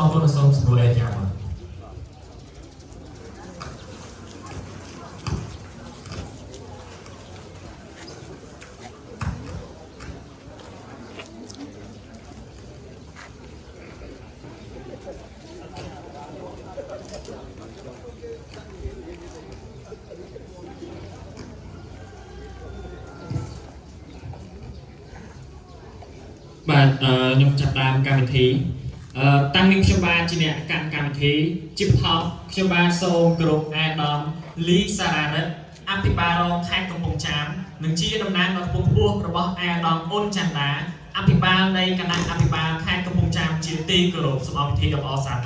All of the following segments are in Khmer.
អរគុណសូមសម្រួលអេយ៉ាងបាទខ្ញុំចាប់តាមកម្មវិធីតាំងនាងខ្ញុំបានជាអ្នកកាន់កម្មវិធីជាបឋមខ្ញុំបានសូមគោរពអាដាមលីសារ៉ារិតអភិបាលរងខេត្តកំពង់ចាមនិងជាតំណាងដ៏ខ្ពង់ខ្ពស់របស់អាដាមអ៊ុនច័ន្ទដាអភិបាលនៃគណៈអភិបាលខេត្តកំពង់ចាមជាទីគោរពសូមអរគុណដ៏អស្ចារ្យ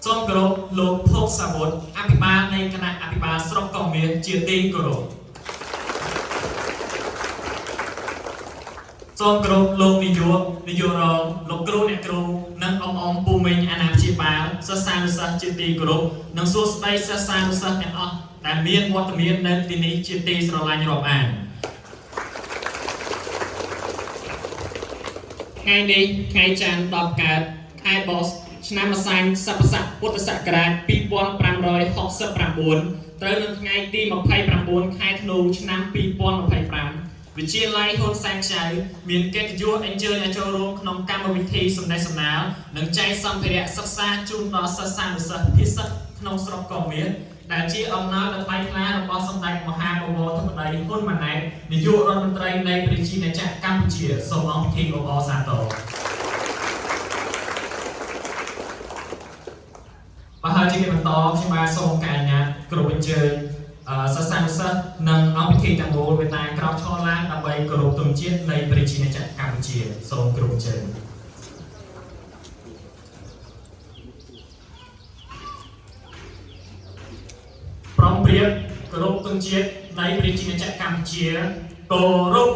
សូមគោរពលោកភោគសាវុតអភិបាលនៃគណៈអភិបាលស្រុកកងមាសជាទីគោរពសូមគោរពលោកនាយករងលោកគ្រូអ្នកគ្រូនិងអមពូមិញអាណាព្យាបាលសិស្សានុសិស្សជាទីគោរពនិងសួស្តីសិស្សានុសិស្សទាំងអស់ដែលមានវត្តមាននៅទីនេះជាទីស្រឡាញ់រាប់អានថ្ងៃនេះថ្ងៃច័ន្ទ10កើតខែបោះឆ្នាំម្សាញ់សព្វស័កពុទ្ធសករាជ2569ត្រូវនៅថ្ងៃទី29ខែធ្នូឆ្នាំ2025វិទ្យាល័យហ៊ុនសែនខ្ចៅមានកិត្តិយសអញ្ជើញឲ្យចូលរួមក្នុងកម្មវិធីសម្ដែងសម្ដាលនិងចែកសម្ភារៈសិក្សាជូនដល់សិស្សានុសិស្សភាសាក្នុងស្រុកកងមាសដែលជាអំណោយដ៏ថ្លៃថ្លារបស់សម្ដេចមហាបវរធិបតីហ៊ុនម៉ាណែតនាយករដ្ឋមន្ត្រីនៃប្រជាណាចក្រកម្ពុជាសូមអរគុណអបអរសាទរបើហើយជាបន្តខ្ញុំបាទសូមកញ្ញាតគ្រប់អញ្ជើញសិស្សានុសិស្សនិងអង្គពិធីទាំងមូលវេតាក្រោកឈរឡើងដើម្បីគោរពទង់ជាតិនៃប្រជាណាចក្រកម្ពុជាសូមគ្រប់អញ្ជើញព្រមព្រៀងគោរពទង់ជាតិនៃប្រជាណាចក្រកម្ពុជាគោរព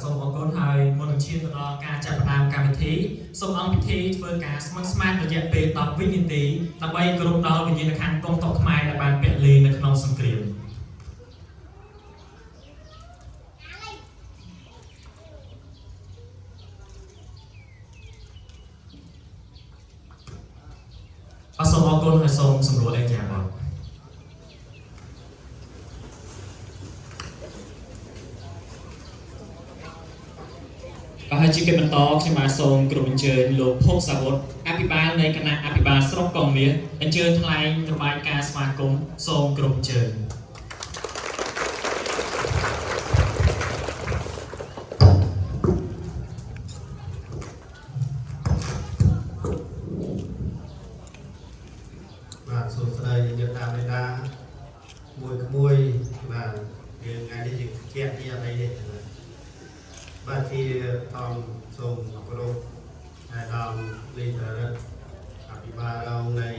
សូមអរគុណហើយមុននឹងឈានទៅដល់ការចាប់ផ្ដើមកម្មវិធីសូមអង្គពិធីធ្វើការស្មឹងស្មាតរយៈពេល10វិនាទីដើម្បីគោរពដល់វិញ្ញាណក្ខន្ធកងទ័ពខ្មែរដែលបានពលីនៅក្នុងសង្គ្រាមសូមអរគុណហើយសូមសម្រួលអេយ៉ាបងហើយជាកិច្ចបន្តខ្ញុំបាទសូមគោរពអញ្ជើញលោកភោគសាវុតអភិបាលនៃគណៈអភិបាលស្រុកកងមាសអញ្ជើញថ្លែងរបាយការណ៍ស្វាគមន៍សូមគោរពអញ្ជើញបាទសូមស្ដីយកតាមមេដាមួយបាទយើងថ្ងៃនេះយើងជាក់ជាអីទេបាទជាធម្មសូមគោរពអាដាមលីតារិតអភិបាលរងនៃ